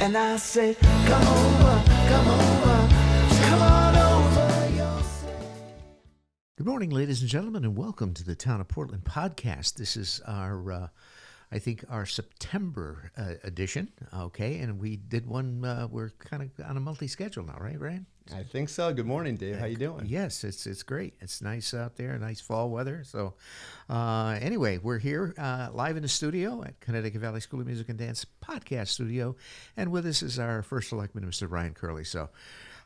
And I said, come over, come on over yourself. Good morning, ladies and gentlemen, and welcome to the Town of Portland podcast. This is our, I think, our September edition, okay? And we did one, we're kind of on a monthly schedule now, right, Ryan? I think so. Good morning, Dave. How you doing? Yes, it's great. It's nice out there, nice fall weather. So anyway, we're here live in the studio at Connecticut Valley School of Music and Dance podcast studio. And with us is our first selectman, Mr. Ryan Curley. So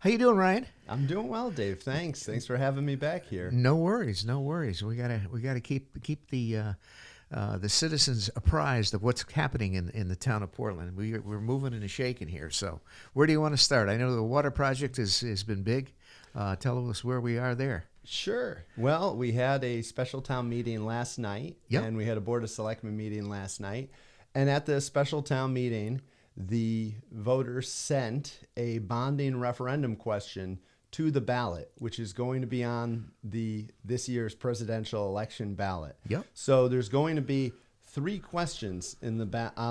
how you doing, Ryan? I'm doing well, Dave. Thanks. Thanks for having me back here. No worries, no worries. We gotta keep the citizens apprised of what's happening in the town of Portland. We're moving and shaking here. So where do you want to start? I know the water project has been big. Tell us where we are there. Sure. Well, we had a special town meeting last night, and we had a Board of Selectmen meeting last night. And at the special town meeting, the voters sent a bonding referendum question to the ballot, which is going to be on this year's presidential election ballot. Yep. So there's going to be 3 questions on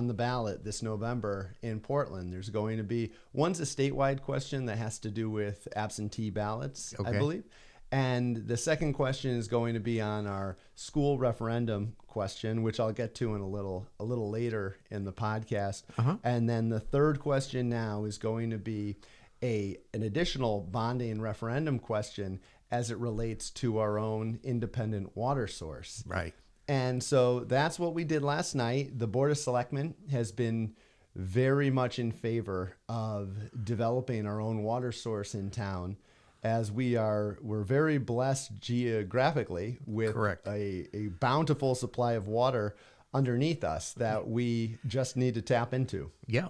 the ballot this November in Portland. There's going to be, one's a statewide question that has to do with absentee ballots, I believe. And the second question is going to be on our school referendum question, which I'll get to in a little later in the podcast. And then the third question now is going to be an additional bonding referendum question as it relates to our own independent water source. Right. And so that's what we did last night. The Board of Selectmen has been very much in favor of developing our own water source in town, as we're very blessed geographically with a bountiful supply of water underneath us that we just need to tap into. Yeah.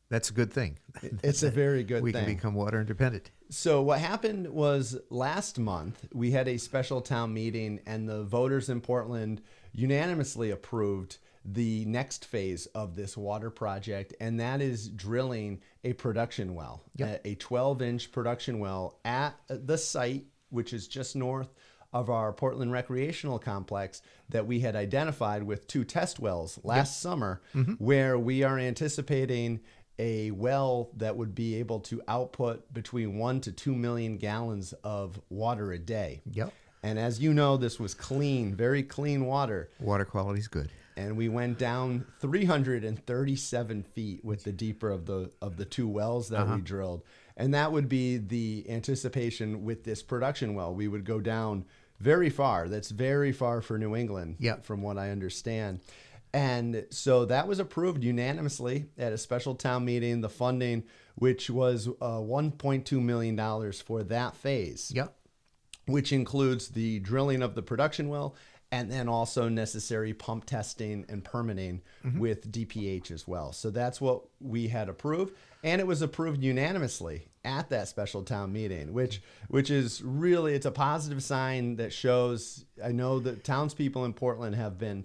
That's a good thing. It's a very good thing. We can become water independent. So what happened was last month, we had a special town meeting and the voters in Portland unanimously approved the next phase of this water project, and that is drilling a production well, a 12-inch production well at the site, which is just north of our Portland Recreational Complex that we had identified with 2 test wells last summer, where we are anticipating a well that would be able to output between 1 to 2 million gallons of water a day. Yep. And as you know, this was clean, very clean water. Water quality is good. And we went down 337 feet with the deeper of the 2 wells that we drilled. And that would be the anticipation with this production well. We would go down very far. That's very far for New England, from what I understand. And so that was approved unanimously at a special town meeting, the funding, which was $1.2 million for that phase, which includes the drilling of the production well and then also necessary pump testing and permitting with DPH as well. So that's what we had approved, and it was approved unanimously at that special town meeting, which is really, it's a positive sign that shows, I know that townspeople in Portland have been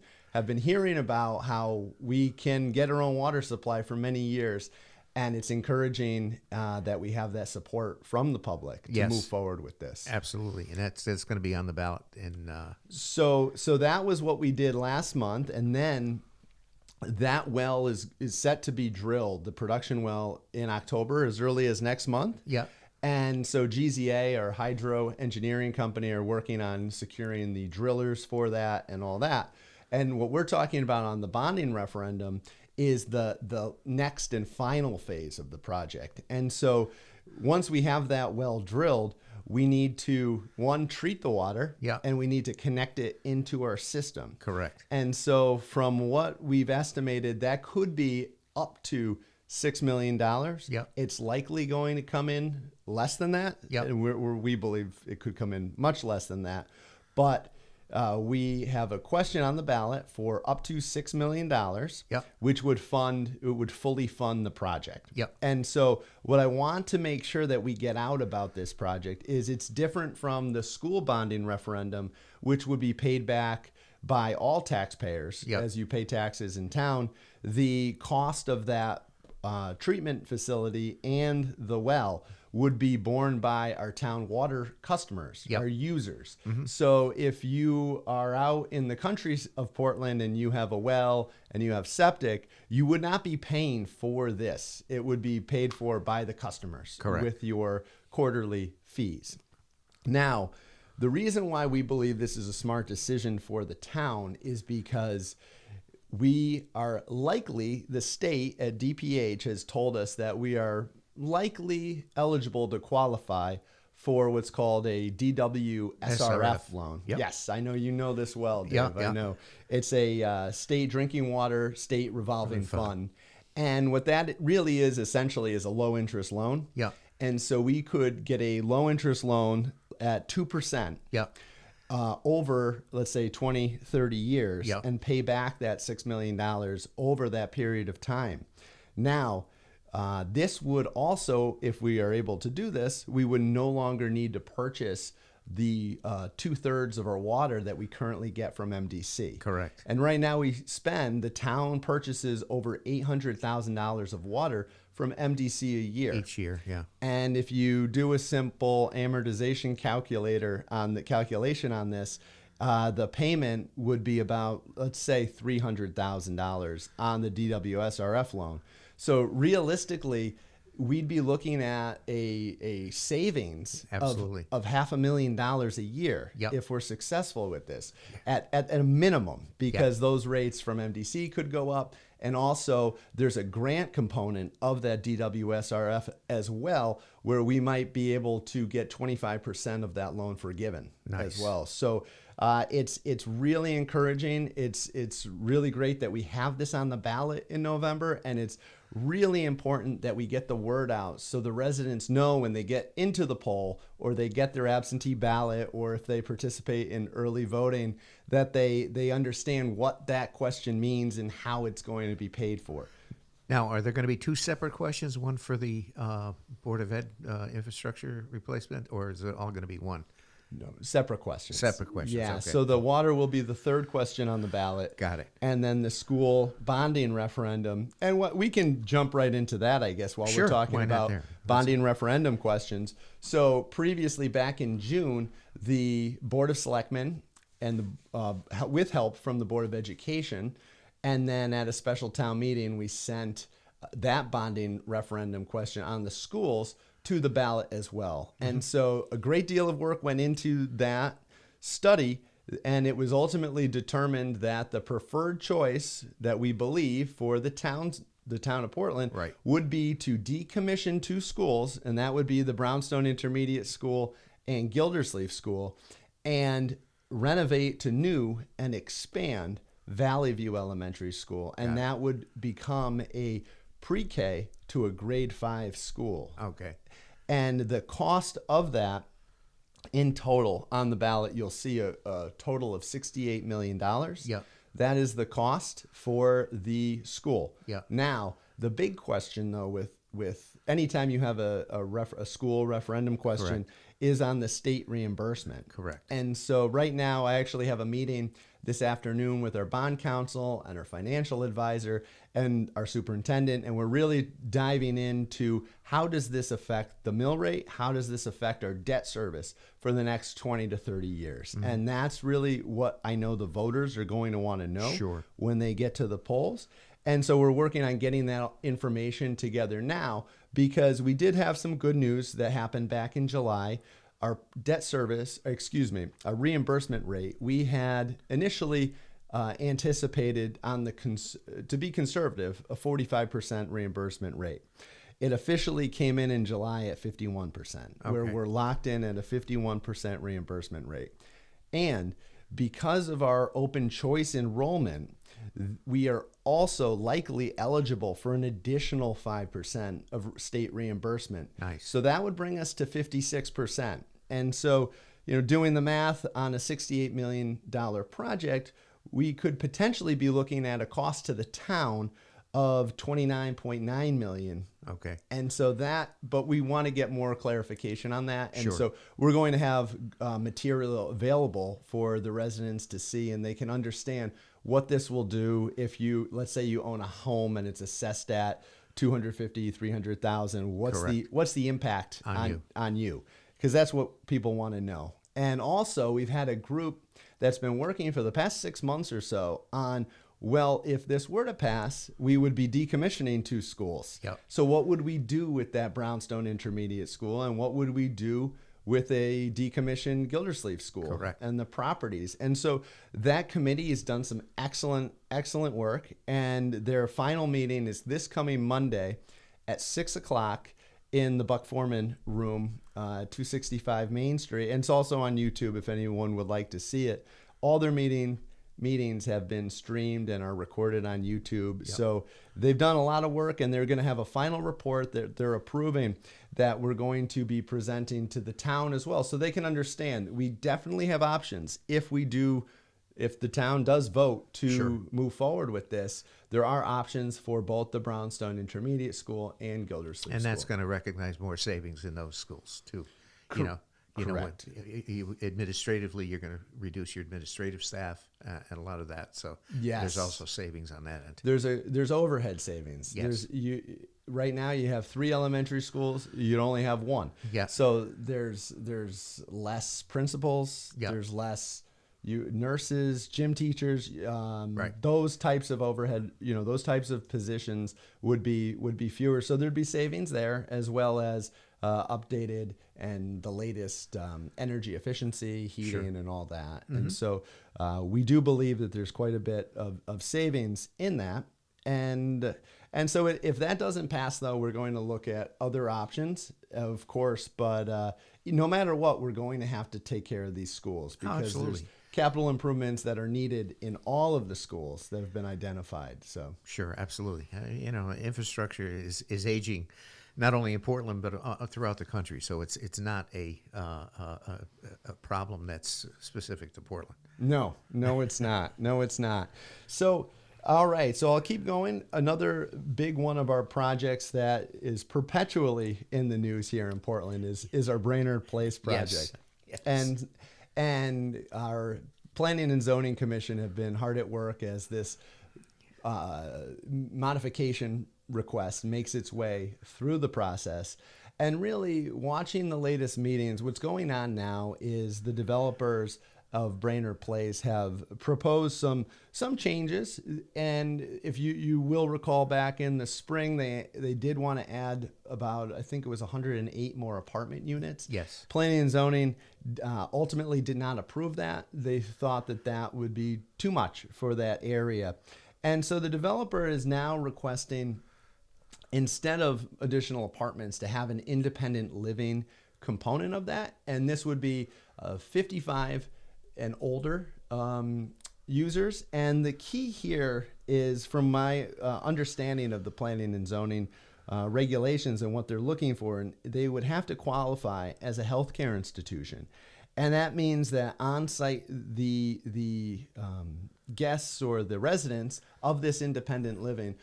hearing about how we can get our own water supply for many years, and it's encouraging that we have that support from the public to move forward with this. Absolutely, and that's going to be on the ballot. And so that was what we did last month, and then that well is set to be drilled, the production well, in October, as early as next month. Yeah. And so GZA, our hydro engineering company, are working on securing the drillers for that and all that. And what we're talking about on the bonding referendum is the next and final phase of the project. And so once we have that well drilled, we need to, one, treat the water, and we need to connect it into our system. Correct. And so from what we've estimated, that could be up to $6 million. It's likely going to come in less than that. And we believe it could come in much less than that. But we have a question on the ballot for up to $6 million, which would fully fund the project. And so what I want to make sure that we get out about this project is it's different from the school bonding referendum, which would be paid back by all taxpayers as you pay taxes in town. The cost of that treatment facility and the well would be borne by our town water customers, Yep. our users. So if you are out in the country of Portland and you have a well and you have septic, you would not be paying for this. It would be paid for by the customers. Correct. With your quarterly fees. Now, the reason why we believe this is a smart decision for the town is because we are likely, the state at DPH has told us that we are likely eligible to qualify for what's called a DW SRF loan. Yep. Yes, I know you know this well, Dave. Yeah, I yeah. know. It's a state drinking water, state revolving fund. And what that really is essentially is a low interest loan. Yeah. And so we could get a low interest loan at 2%. Yeah. Over, let's say, 20, 30 years Yep. and pay back that $6 million over that period of time. Now, this would also, if we are able to do this, we would no longer need to purchase the 2/3 of our water that we currently get from MDC. Correct. And right now the town purchases over $800,000 of water from MDC a year. Each year, yeah. And if you do a simple amortization calculator on the calculation on this, the payment would be about, let's say, $300,000 on the DWSRF loan. So realistically, we'd be looking at a savings Absolutely. of $500,000 a year Yep. if we're successful with this at a minimum, because those rates from MDC could go up. And also there's a grant component of that DWSRF as well, where we might be able to get 25% of that loan forgiven Nice. as well. So it's really encouraging. It's really great that we have this on the ballot in November, and it's really important that we get the word out so the residents know when they get into the poll or they get their absentee ballot or if they participate in early voting, that they understand what that question means and how it's going to be paid for. Now, are there going to be two separate questions, one for the Board of Ed infrastructure replacement, or is it all going to be one? No, separate questions. Separate questions, Yeah. okay. So the water will be the third question on the ballot. Got it. And then the school bonding referendum. And what we can jump right into that, I guess, while Sure, we're talking why not about there? bonding referendum questions. So previously, back in June, the Board of Selectmen and with help from the Board of Education, and then at a special town meeting, we sent that bonding referendum question on the schools to the ballot as well. And so a great deal of work went into that study, and it was ultimately determined that the preferred choice that we believe for the town of Portland Right. would be to decommission two schools, and that would be the Brownstone Intermediate School and Gildersleeve School, and renovate to new and expand Valley View Elementary School, and that would become a pre-K to a grade 5 school. Okay. And the cost of that in total on the ballot, you'll see a total of $68 million. Yep. That is the cost for the school. Yep. Now, the big question, though, with anytime you have a school referendum question, is on the state reimbursement. Correct. And so right now, I actually have a meeting this afternoon with our bond counsel and our financial advisor and our superintendent, and we're really diving into how does this affect the mill rate? How does this affect our debt service for the next 20 to 30 years? Mm-hmm. And that's really what I know the voters are going to want to know Sure. when they get to the polls. And so we're working on getting that information together now, because we did have some good news that happened back in July. Our our reimbursement rate, we had initially anticipated on to be conservative, a 45% reimbursement rate. It officially came in July at 51%, where Okay. we're locked in at a 51% reimbursement rate. And because of our open choice enrollment, we are also likely eligible for an additional 5% of state reimbursement. Nice. So that would bring us to 56%. And so, doing the math on a $68 million project, we could potentially be looking at a cost to the town of $29.9 million. Okay. And so but we want to get more clarification on that. And Sure. so we're going to have material available for the residents to see, and they can understand what this will do if let's say you own a home and it's assessed at 250, 300,000. Correct. What's the impact on you? Because that's what people want to know. And also, we've had a group that's been working for the past 6 months or so on, well, if this were to pass, we would be decommissioning 2 schools. Yep. So what would we do with that Brownstone Intermediate School, and what would we do with a decommissioned Gildersleeve School? Correct. And the properties? And so that committee has done some excellent work, and their final meeting is this coming Monday at 6 o'clock in the Buck Foreman room, 265 Main Street. And it's also on YouTube if anyone would like to see it. All their meetings have been streamed and are recorded on YouTube. Yep. So they've done a lot of work, and they're going to have a final report that they're approving that we're going to be presenting to the town as well, so they can understand we definitely have options if the town does vote to move forward with this. There are options for both the Brownstone Intermediate School and Gildersleeve And that's School. going to recognize more savings in those schools too. Correct. Administratively, you're going to reduce your administrative staff and a lot of that. So Yes. there's also savings on that end. There's overhead savings. Yes. Right now you have 3 elementary schools. You'd only have 1. Yeah. So there's less principals. Yeah. There's less nurses, gym teachers. Right. Those types of overhead, those types of positions would be fewer. So there'd be savings there, as well as updated and the latest energy efficiency, heating, and all that. Mm-hmm. And so we do believe that there's quite a bit of savings in that. And so if that doesn't pass, though, we're going to look at other options, of course. But no matter what, we're going to have to take care of these schools, because there's capital improvements that are needed in all of the schools that have been identified. So sure, absolutely. Infrastructure is aging, not only in Portland but throughout the country. So it's not a problem that's specific to Portland. No, it's not. No, it's not. So. All right, so I'll keep going. Another big one of our projects that is perpetually in the news here in Portland is our Brainerd Place project. Yes. And our Planning and Zoning Commission have been hard at work as this modification request makes its way through the process. And really, watching the latest meetings, what's going on now is the developers of Brainerd Place have proposed some changes, and if you will recall, back in the spring they did want to add about, I think it was 108 more apartment units. Yes. Planning and Zoning ultimately did not approve that. They thought that would be too much for that area, and so the developer is now requesting, instead of additional apartments, to have an independent living component of that, and this would be 55 and older users. And the key here is, from my understanding of the planning and zoning regulations and what they're looking for, and they would have to qualify as a healthcare institution. And that means that on-site, the guests or the residents of this independent living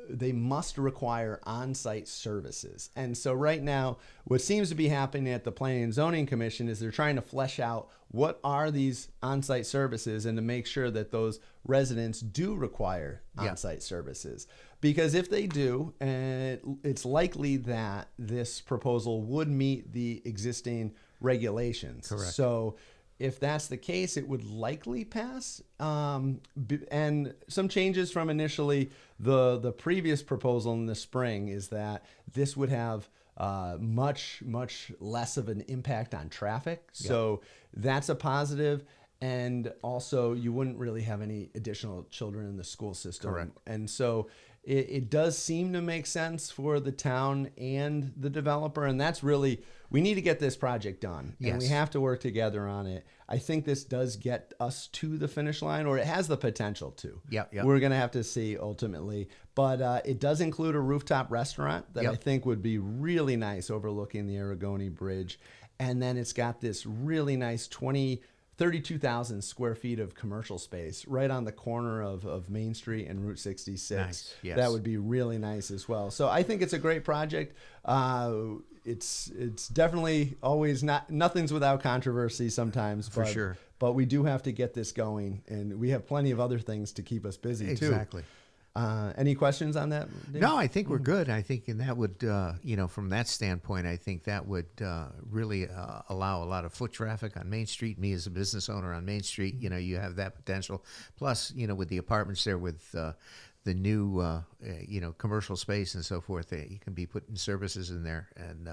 they must require on-site services. And so right now, what seems to be happening at the Planning and Zoning Commission is they're trying to flesh out what are these on-site services, and to make sure that those residents do require on-site services. Because if they do, it's likely that this proposal would meet the existing regulations. Correct. So if that's the case, it would likely pass. And some changes from initially the previous proposal in the spring is that this would have much less of an impact on traffic. So that's a positive. And also, you wouldn't really have any additional children in the school system. Correct. And so it does seem to make sense for the town and the developer. And that's really, we need to get this project done. Yes. And we have to work together on it. I think this does get us to the finish line, or it has the potential to. Yep. We're going to have to see ultimately. But it does include a rooftop restaurant that I think would be really nice, overlooking the Aragoni Bridge. And then it's got this really nice 32,000 square feet of commercial space right on the corner of Main Street and Route 66. Nice. Yes. That would be really nice as well. So I think it's a great project. It's definitely always nothing's without controversy sometimes. For sure. But we do have to get this going, and we have plenty of other things to keep us busy too. Exactly. Any questions on that, Dave? No, I think we're good. I think, and that would, from that standpoint, I think that would really allow a lot of foot traffic on Main Street. Me as a business owner on Main Street, you have that potential. Plus, with the apartments there with the new, commercial space and so forth, you can be putting services in there, and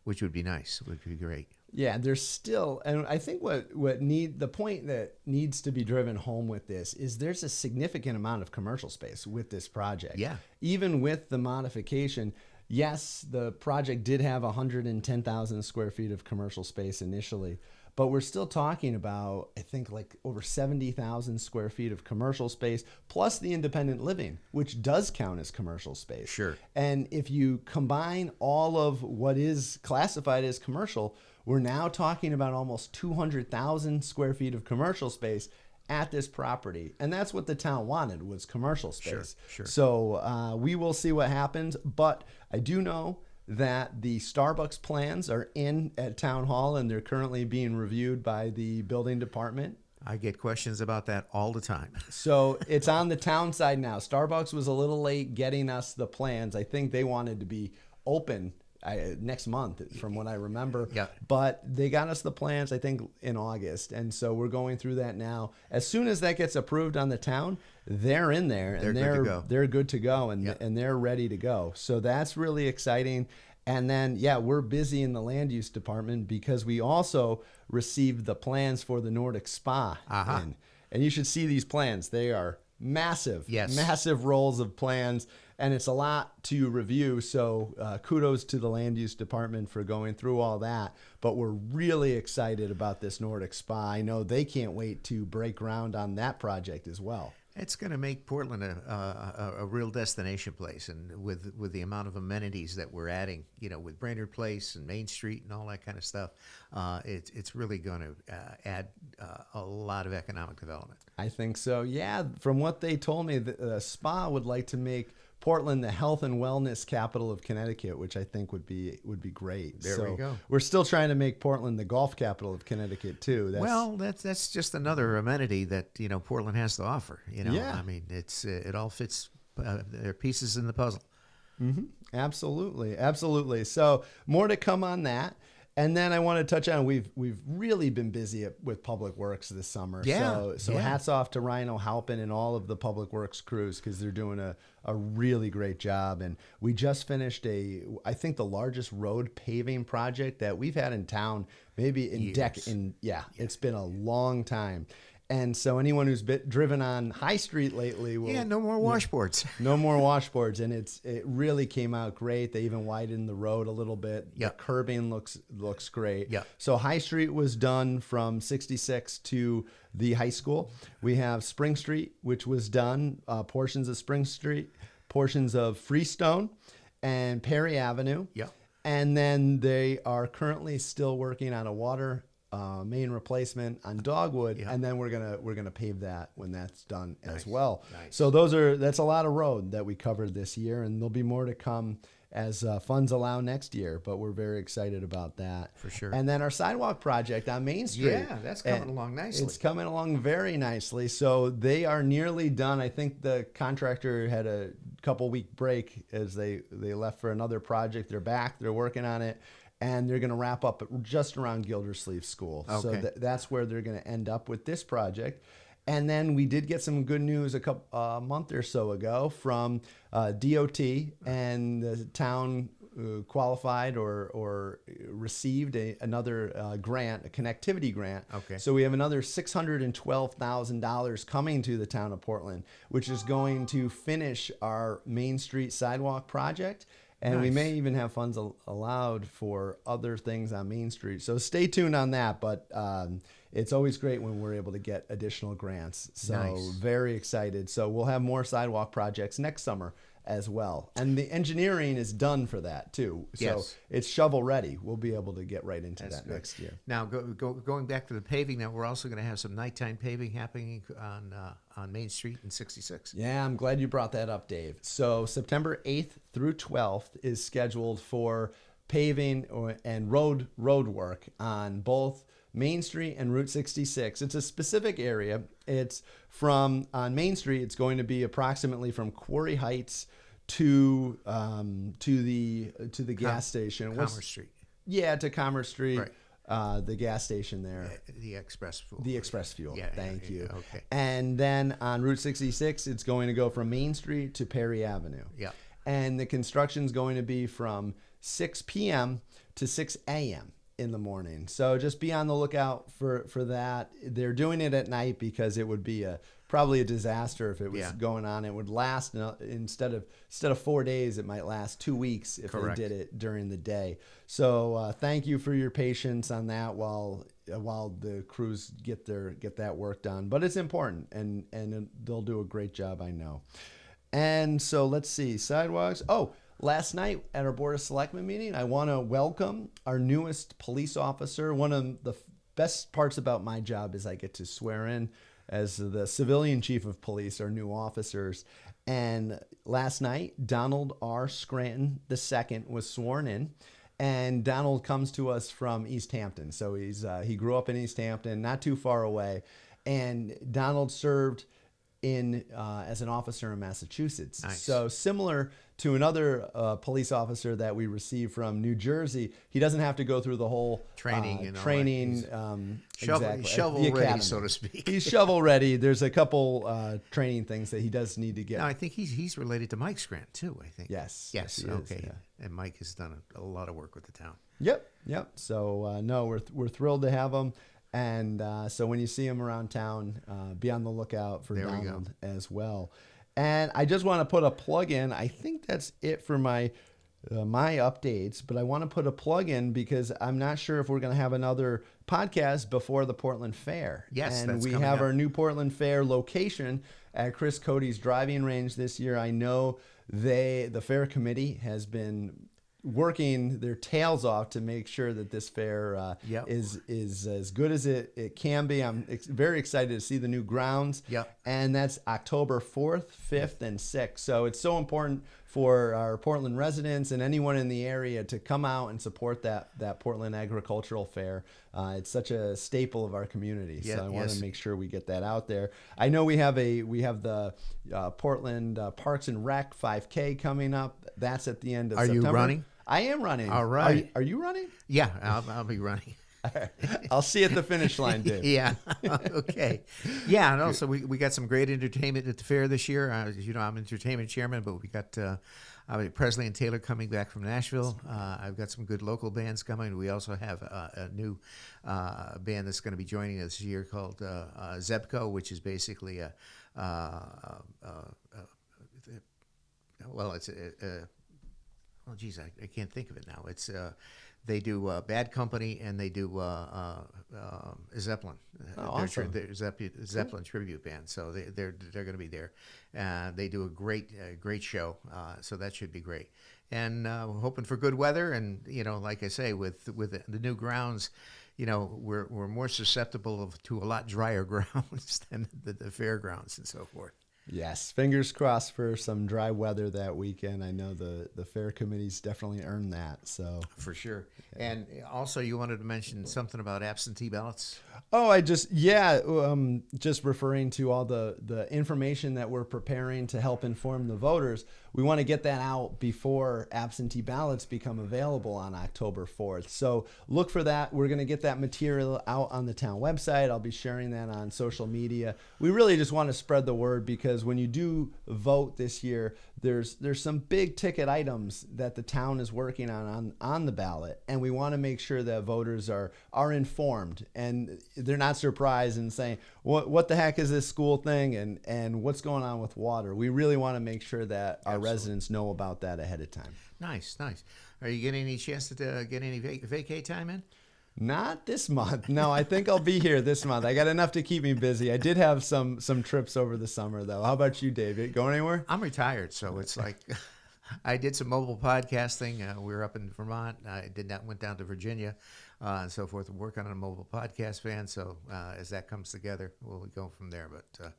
which would be nice, would be great. Yeah, there's still, and I think the point that needs to be driven home with this is there's a significant amount of commercial space with this project. Yeah. Even with the modification, yes, the project did have 110,000 square feet of commercial space initially, but we're still talking about, I think, like over 70,000 square feet of commercial space, plus the independent living, which does count as commercial space. Sure. And if you combine all of what is classified as commercial, we're now talking about almost 200,000 square feet of commercial space at this property. And that's what the town wanted, was commercial space. Sure. So we will see what happens. But I do know that the Starbucks plans are in at Town Hall, and they're currently being reviewed by the building department. I get questions about that all the time. So it's on the town side now. Starbucks was a little late getting us the plans. I think they wanted to be open next month, from what I remember. Yeah. But they got us the plans, I think, in August. And so we're going through that now. As soon as that gets approved on the town, they're in there, and They're good to go. they're good to go, and, Yeah. and they're ready to go. So that's really exciting. And then, we're busy in the land use department because we also received the plans for the Nordic Spa. Uh-huh. And you should see these plans. They are massive, Yes. massive rolls of plans, and it's a lot to review. So kudos to the land use department for going through all that. But we're really excited about this Nordic Spa. I know they can't wait to break ground on that project as well. It's going to make Portland a real destination place, and with the amount of amenities that we're adding, with Brainerd Place and Main Street and all that kind of stuff, it's really going to add a lot of economic development. I think so. Yeah, from what they told me, the spa would like to make Portland the health and wellness capital of Connecticut, which I think would be great. There we go. We're still trying to make Portland the golf capital of Connecticut too. That's just another amenity that Portland has to offer. Yeah. I mean, it all fits. There are pieces in the puzzle. Mm-hmm. Absolutely. So more to come on that. And then I want to touch on, we've really been busy with Public Works this summer. Yeah. So hats off to Rhino Halpin and all of the Public Works crews, because they're doing a really great job. And we just finished I think the largest road paving project that we've had in town, maybe in it's been a long time. And so anyone who's driven on High Street lately will... No more washboards. No more washboards, and it really came out great. They even widened the road a little bit. Yep. The curbing looks great. Yep. So High Street was done from 66 to the high school. We have Spring Street, which was done, portions of Spring Street, portions of Freestone, and Perry Avenue. Yep. And then they are currently still working on a water main replacement on Dogwood, and then we're gonna pave that when that's done as well. Nice. So that's a lot of road that we covered this year, and there'll be more to come as funds allow next year. But we're very excited about that For sure. And then our sidewalk project on Main Street, that's coming along nicely. It's coming along very nicely. So they are nearly done. I think the contractor had a couple week break as they left for another project. They're back. They're working on it. And they're going to wrap up just around Gildersleeve School. Okay. So that's where they're going to end up with this project. And then we did get some good news a month or so ago from DOT, and the town qualified or received another grant, a connectivity grant. Okay. So we have another $612,000 coming to the town of Portland, which is going to finish our Main Street sidewalk project. And we Nice. may even have funds allowed for other things on Main Street. So stay tuned on that. But it's always great when we're able to get additional grants. So Nice. very excited. So we'll have more sidewalk projects next summer as well. And the engineering is done for that too. So Yes. it's shovel ready. We'll be able to get right into That's that good. next year. Now, going back to the paving, now we're also going to have some nighttime paving happening on Main Street in 66. Yeah, I'm glad you brought that up, Dave. So September 8th through 12th is scheduled for paving and road work on both Main Street and Route 66. It's a specific area. It's on Main Street. It's going to be approximately from Quarry Heights to the gas station. Commerce Street. Yeah, to Commerce Street. Right. The gas station there. The Express Fuel. The Express Fuel. Yeah, Thank you. Okay. And then on Route 66, it's going to go from Main Street to Perry Avenue. Yeah. And the construction's going to be from 6 p.m. to 6 a.m. in the morning. So just be on the lookout for that. They're doing it at night because it would be probably a disaster if it was going on. It would last instead of 4 days, it might last 2 weeks if Correct. they did it during the day. So thank you for your patience on that while the crews get that work done. But it's important, and they'll do a great job, I know. And so let's see, sidewalks. Oh, last night at our Board of Selectmen meeting, I want to welcome our newest police officer. One of the best parts about my job is I get to swear in as the civilian chief of police, our new officers. And last night, Donald R. Scranton II was sworn in. And Donald comes to us from East Hampton. So he grew up in East Hampton, not too far away. And Donald served as an officer in Massachusetts. Nice. So similar to another police officer that we received from New Jersey, he doesn't have to go through the whole Training and all training. that. Shovel the ready, academy. so to speak. He's shovel ready. There's a couple training things that he does need to get. No, I think he's related to Mike Scranton too. I think. Yes. Yes. he is, Okay. yeah. And Mike has done a lot of work with the town. Yep. So no, we're thrilled to have him. And so when you see him around town, be on the lookout for There we go. Donald as well. And I just want to put a plug in. I think that's it for my updates, but I want to put a plug in because I'm not sure if we're going to have another podcast before the Portland Fair. Yes, and that's we coming have up. our new Portland Fair location at Chris Cody's driving range this year. I know the fair committee has been working their tails off to make sure that this fair is as good as it can be. I'm very excited to see the new grounds. Yep. And that's October 4th, 5th, and 6th. So it's so important for our Portland residents and anyone in the area to come out and support that Portland Agricultural Fair. It's such a staple of our community. Yeah, so I want yes. to make sure we get that out there. I know we have the Portland Parks and Rec 5K coming up. That's at the end of September. Are you running? I am running. All right. Are you running? Yeah, I'll be running. I'll see you at the finish line, Dave. Yeah. Okay. Yeah, and also we got some great entertainment at the fair this year. As you know, I'm entertainment chairman, but we got Presley and Taylor coming back from Nashville. I've got some good local bands coming. We also have a new band that's going to be joining us this year called Zebco, which is basically oh geez, I can't think of it now. It's they do Bad Company and they do Zeppelin. Awesome. They're Zeppelin tribute band, so they're going to be there. They do a great show, so that should be great. And we're hoping for good weather, and like I say, with the new grounds, we're more susceptible to a lot drier grounds than the fairgrounds and so forth. Yes, fingers crossed for some dry weather that weekend. I know the fair committee's definitely earned that. So For sure. And also, you wanted to mention something about absentee ballots? Oh, just referring to all the information that we're preparing to help inform the voters. We want to get that out before absentee ballots become available on October 4th. So look for that. We're going to get that material out on the town website. I'll be sharing that on social media. We really just want to spread the word because when you do vote this year, there's some big ticket items that the town is working on the ballot, and we want to make sure that voters are informed and they're not surprised and saying, what the heck is this school thing and what's going on with water. We really want to make sure that our residents know about that ahead of time. Nice. Are you getting any chance to get any vacay time in? Not this month. No, I think I'll be here this month. I got enough to keep me busy. I did have some trips over the summer, though. How about you, David? Going anywhere? I'm retired, so it's like I did some mobile podcasting. We were up in Vermont. Went down to Virginia and so forth, working on a mobile podcast van. So as that comes together, we'll go from there. But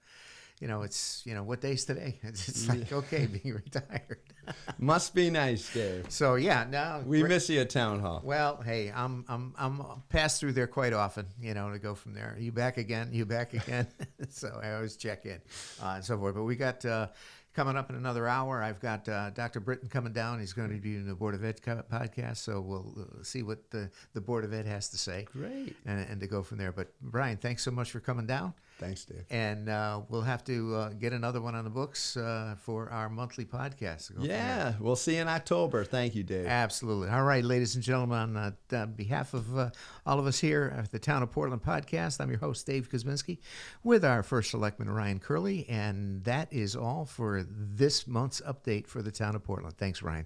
it's what day's today? It's like okay, being retired. Must be nice, Dave. So yeah, now We miss you at town hall. well, hey, I'm pass through there quite often, to go from there. You back again? You back again? So I always check in and so forth. But we got coming up in another hour. I've got Dr. Britton coming down. He's going to be in the Board of Ed podcast, so we'll see what the Board of Ed has to say. Great. And to go from there. But Brian, thanks so much for coming down. Thanks, Dave. And we'll have to get another one on the books for our monthly podcast. To go from there. Yeah, we'll see you in October. Thank you, Dave. Absolutely. All right, ladies and gentlemen, on behalf of all of us here at the Town of Portland podcast, I'm your host, Dave Kuzminski, with our first selectman, Ryan Curley. And that is all for this month's update for the Town of Portland. Thanks, Ryan.